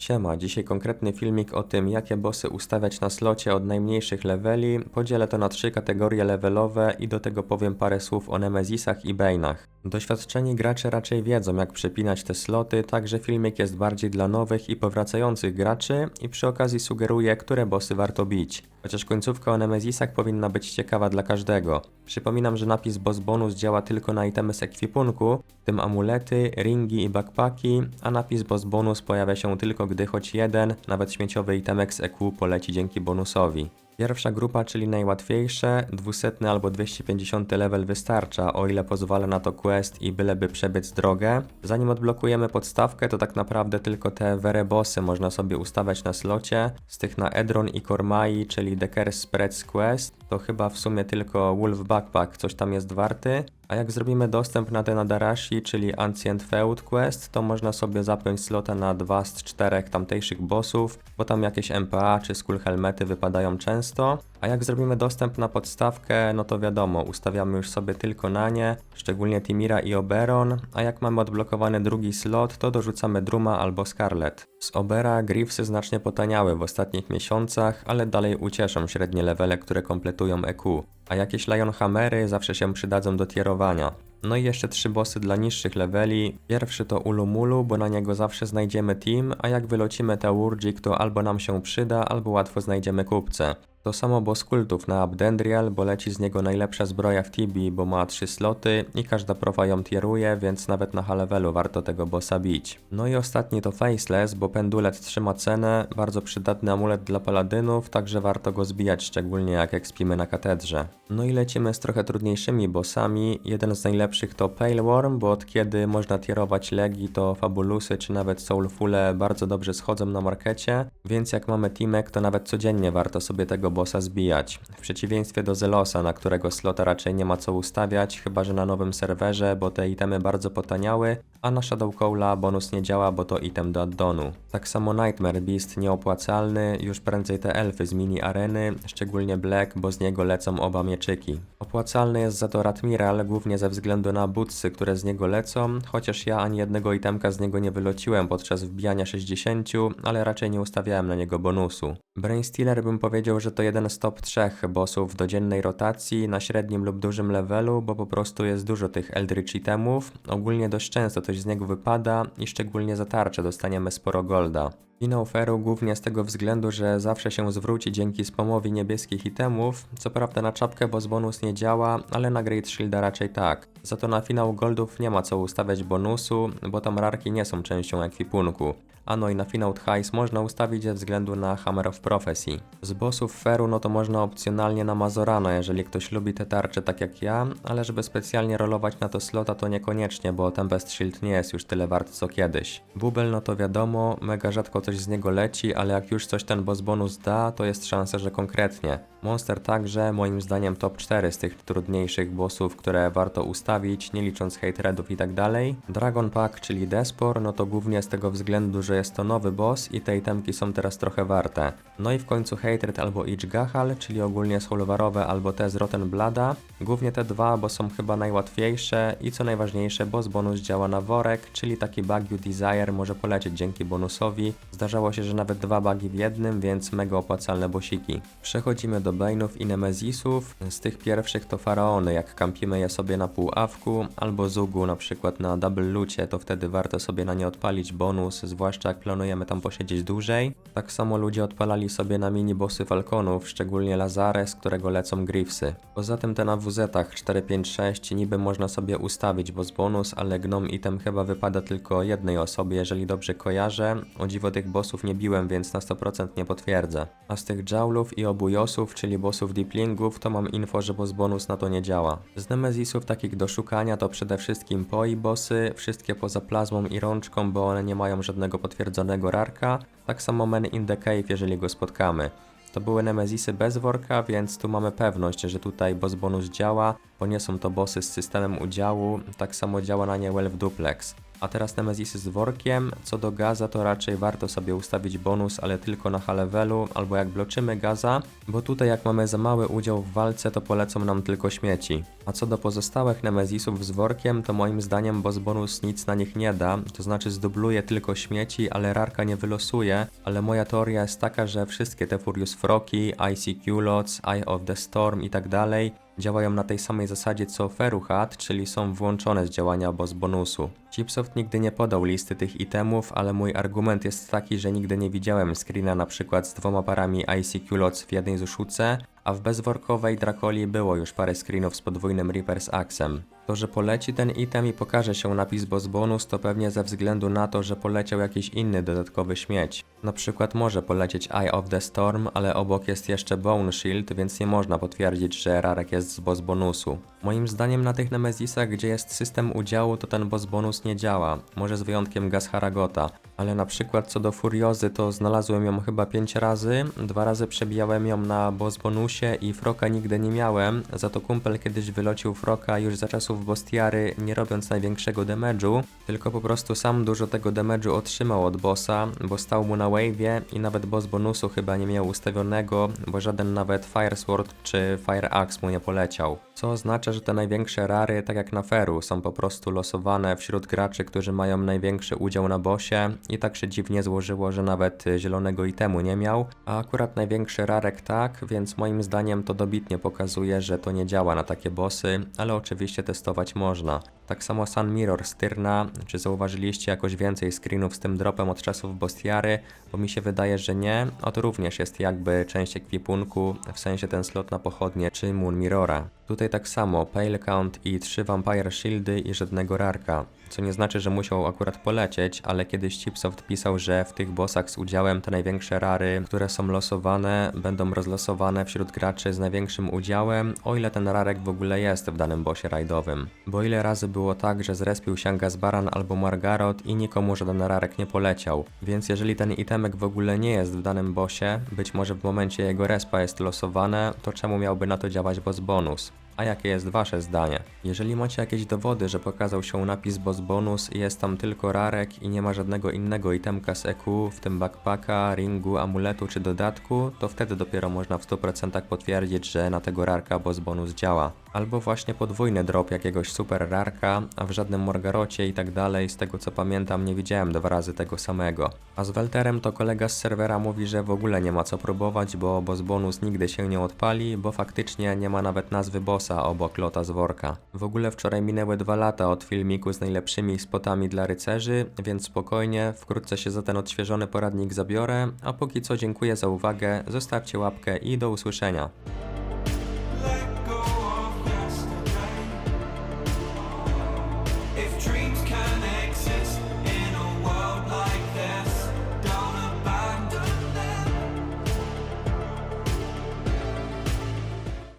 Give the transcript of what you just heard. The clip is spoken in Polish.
Siema, dzisiaj konkretny filmik o tym, jakie bossy ustawiać na slocie od najmniejszych leveli. Podzielę to na 3 kategorie levelowe i do tego powiem parę słów o Nemezisach i Bane'ach. Doświadczeni gracze raczej wiedzą, jak przepinać te sloty, także filmik jest bardziej dla nowych i powracających graczy i przy okazji sugeruję, które bossy warto bić. Chociaż końcówka o Nemezisach powinna być ciekawa dla każdego. Przypominam, że napis boss bonus działa tylko na itemy z ekwipunku, w tym amulety, ringi i backpacki, a napis boss bonus pojawia się tylko gdy choć jeden, nawet śmieciowy itemek z EQ poleci dzięki bonusowi. Pierwsza grupa, czyli najłatwiejsze, 200 albo 250 level wystarcza, o ile pozwala na to quest i byleby przebiec drogę. Zanim odblokujemy podstawkę, to tak naprawdę tylko te werebossy można sobie ustawiać na slocie. Z tych na Edron i Kormai, czyli The Curse Spreads Quest, to chyba w sumie tylko Wolf Backpack coś tam jest warty. A jak zrobimy dostęp na ten Adarashi, czyli Ancient Feud Quest, to można sobie zapiąć slota na 2 z 4 tamtejszych bossów, bo tam jakieś MPA czy Skull Helmety wypadają często. A jak zrobimy dostęp na podstawkę, no to wiadomo, ustawiamy już sobie tylko na nie, szczególnie Timira i Oberon, a jak mamy odblokowany drugi slot, to dorzucamy Druma albo Scarlet. Z Obera Griefsy znacznie potaniały w ostatnich miesiącach, ale dalej ucieszą średnie levele, które kompletują EQ. A jakieś Lionhammery zawsze się przydadzą do tierowania. No i jeszcze 3 bossy dla niższych leveli. Pierwszy to Ulumulu, bo na niego zawsze znajdziemy team, a jak wylocimy Teurgic, to albo nam się przyda, albo łatwo znajdziemy kupcę. To samo boss kultów na Abdendriel, bo leci z niego najlepsza zbroja w Tibi, bo ma 3 sloty i każda profa ją tieruje, więc nawet na H-levelu warto tego bossa bić. No i ostatni to Faceless, bo pendulet trzyma cenę, bardzo przydatny amulet dla paladynów, także warto go zbijać, szczególnie jak ekspimy na katedrze. No i lecimy z trochę trudniejszymi bossami. Jeden z najlepszych to Pale Worm, bo od kiedy można tierować legi, to Fabulusy czy nawet Soulfule bardzo dobrze schodzą na markecie, więc jak mamy teamek, to nawet codziennie warto sobie tego bossa zbijać. W przeciwieństwie do Zelosa, na którego slota raczej nie ma co ustawiać, chyba że na nowym serwerze, bo te itemy bardzo potaniały, a na Shadow Cowla bonus nie działa, bo to item do addonu. Tak samo Nightmare Beast nieopłacalny, już prędzej te elfy z mini areny, szczególnie Black, bo z niego lecą oba mieczyki. Opłacalny jest za to Ratmiral, głównie ze względu na bootsy, które z niego lecą, chociaż ja ani jednego itemka z niego nie wylociłem podczas wbijania 60, ale raczej nie ustawiałem na niego bonusu. Brainstealer bym powiedział, że to jeden z top 3 bossów do dziennej rotacji na średnim lub dużym levelu, bo po prostu jest dużo tych Eldritch itemów, ogólnie dość często coś z niego wypada i szczególnie za tarczę dostaniemy sporo golda. Finał Feru głównie z tego względu, że zawsze się zwróci dzięki spamowi niebieskich itemów, co prawda na czapkę boss bonus nie działa, ale na Great Shielda raczej tak. Za to na finał goldów nie ma co ustawiać bonusu, bo tam rarki nie są częścią ekwipunku. A no i na finał Thais można ustawić ze względu na Hammer of Prophecy. Z bossów Feru no to można opcjonalnie na Mazorana, jeżeli ktoś lubi te tarcze tak jak ja, ale żeby specjalnie rolować na to slota to niekoniecznie, bo Tempest Shield nie jest już tyle wart co kiedyś. Bubel no to wiadomo, mega rzadko coś z niego leci, ale jak już coś ten boss bonus da, to jest szansa, że konkretnie. Monster także, moim zdaniem top 4 z tych trudniejszych bossów, które warto ustawić, nie licząc hate-redów i tak dalej. Dragon Pack, czyli Despor, no to głównie z tego względu, że jest to nowy boss i te itemki są teraz trochę warte. No i w końcu Hatred albo Ich-Gahal, czyli ogólnie Soulwarowe albo te z Rotten Blooda. Głównie te dwa, bo są chyba najłatwiejsze i co najważniejsze, boss bonus działa na worek, czyli taki Bagu Desire może polecieć dzięki bonusowi. Zdarzało się, że nawet 2 bagi w jednym, więc mega opłacalne bossiki. Przechodzimy do Bane'ów i Nemezisów. Z tych pierwszych to Faraony, jak kampimy je sobie na pół awku, albo Zugu na przykład na double loocie, to wtedy warto sobie na nie odpalić bonus, zwłaszcza jak planujemy tam posiedzieć dłużej. Tak samo ludzie odpalali sobie na mini bossy Falconów, szczególnie Lazare, z którego lecą Griefsy. Poza tym te na WZ-ach 4, 5, 6 niby można sobie ustawić boss bonus, ale Gnome item chyba wypada tylko jednej osobie, jeżeli dobrze kojarzę. O dziwo tych bossów nie biłem, więc na 100% nie potwierdzę. A z tych Jowlów i Obujosów, czyli bossów Deeplingów, to mam info, że boss bonus na to nie działa. Z Nemezisów takich do szukania to przede wszystkim Poi bossy, wszystkie poza plazmą i rączką, bo one nie mają żadnego potwierdzonego rarka. Tak samo Man in the Cave, jeżeli go spotkamy. To były Nemezisy bez worka, więc tu mamy pewność, że tutaj boss bonus działa, bo nie są to bossy z systemem udziału, tak samo działa na nie Welf Duplex. A teraz Nemezisy z workiem, co do Gaza to raczej warto sobie ustawić bonus, ale tylko na H-levelu, albo jak bloczymy Gaza, bo tutaj jak mamy za mały udział w walce, to polecą nam tylko śmieci. A co do pozostałych Nemezisów z workiem, to moim zdaniem boss bonus nic na nich nie da, to znaczy zdubluje tylko śmieci, ale rarka nie wylosuje, ale moja teoria jest taka, że wszystkie te Furious Froki, Icy Culottes, Eye of the Storm i tak dalej działają na tej samej zasadzie co Feruchat, czyli są włączone z działania boss bonusu. Chipsoft nigdy nie podał listy tych itemów, ale mój argument jest taki, że nigdy nie widziałem screena na przykład z 2 parami Icy Culottes w jednej zuszuce, a w bezworkowej Drakoli było już parę screenów z podwójnym Reaper's Axem. To, że poleci ten item i pokaże się napis boss bonus, to pewnie ze względu na to, że poleciał jakiś inny dodatkowy śmieć. Na przykład może polecieć Eye of the Storm, ale obok jest jeszcze Bone Shield, więc nie można potwierdzić, że rarek jest z boss bonusu. Moim zdaniem na tych Nemezisach, gdzie jest system udziału, to ten boss bonus nie działa, może z wyjątkiem Gazharagota. Ale na przykład co do Furiozy, to znalazłem ją chyba 5 razy, 2 razy przebijałem ją na boss bonusie i Froka nigdy nie miałem, za to kumpel kiedyś wylocił Froka już za czasów Bostiary, nie robiąc największego damage'u, tylko po prostu sam dużo tego damage'u otrzymał od bossa, bo stał mu na wave'ie i nawet boss bonusu chyba nie miał ustawionego, bo żaden nawet Fire Sword czy Fire Axe mu nie poleciał. Co oznacza, że te największe rary, tak jak na Feru, są po prostu losowane wśród graczy, którzy mają największy udział na bossie i tak się dziwnie złożyło, że nawet zielonego itemu nie miał, a akurat największy rarek tak, więc moim zdaniem to dobitnie pokazuje, że to nie działa na takie bossy, ale oczywiście testować można. Tak samo Sun Mirror z Tyrna, czy zauważyliście jakoś więcej screenów z tym dropem od czasów Bostiary, bo mi się wydaje, że nie, a to również jest jakby część ekwipunku, w sensie ten slot na pochodnie czy Moon Mirrora. Tutaj tak samo, Pale Count i 3 Vampire Shieldy i żadnego rarka. Co nie znaczy, że musiał akurat polecieć, ale kiedyś Chipsoft pisał, że w tych bossach z udziałem te największe rary, które są losowane, będą rozlosowane wśród graczy z największym udziałem, o ile ten rarek w ogóle jest w danym bossie rajdowym. Bo ile razy było tak, że zrespił się Gazbaran albo Margarot i nikomu żaden rarek nie poleciał. Więc jeżeli ten itemek w ogóle nie jest w danym bossie, być może w momencie jego respa jest losowane, to czemu miałby na to działać boss bonus? A jakie jest wasze zdanie? Jeżeli macie jakieś dowody, że pokazał się napis boss bonus i jest tam tylko rarek i nie ma żadnego innego itemka z EQ, w tym backpacka, ringu, amuletu czy dodatku, to wtedy dopiero można w 100% potwierdzić, że na tego rarka boss bonus działa. Albo właśnie podwójny drop jakiegoś super rarka, a w żadnym Morgarocie i tak dalej, z tego co pamiętam nie widziałem 2 razy tego samego. A z Welterem to kolega z serwera mówi, że w ogóle nie ma co próbować, bo boss bonus nigdy się nie odpali, bo faktycznie nie ma nawet nazwy bossa obok lota z worka. W ogóle wczoraj minęły 2 lata od filmiku z najlepszymi spotami dla rycerzy, więc spokojnie, wkrótce się za ten odświeżony poradnik zabiorę, a póki co dziękuję za uwagę, zostawcie łapkę i do usłyszenia.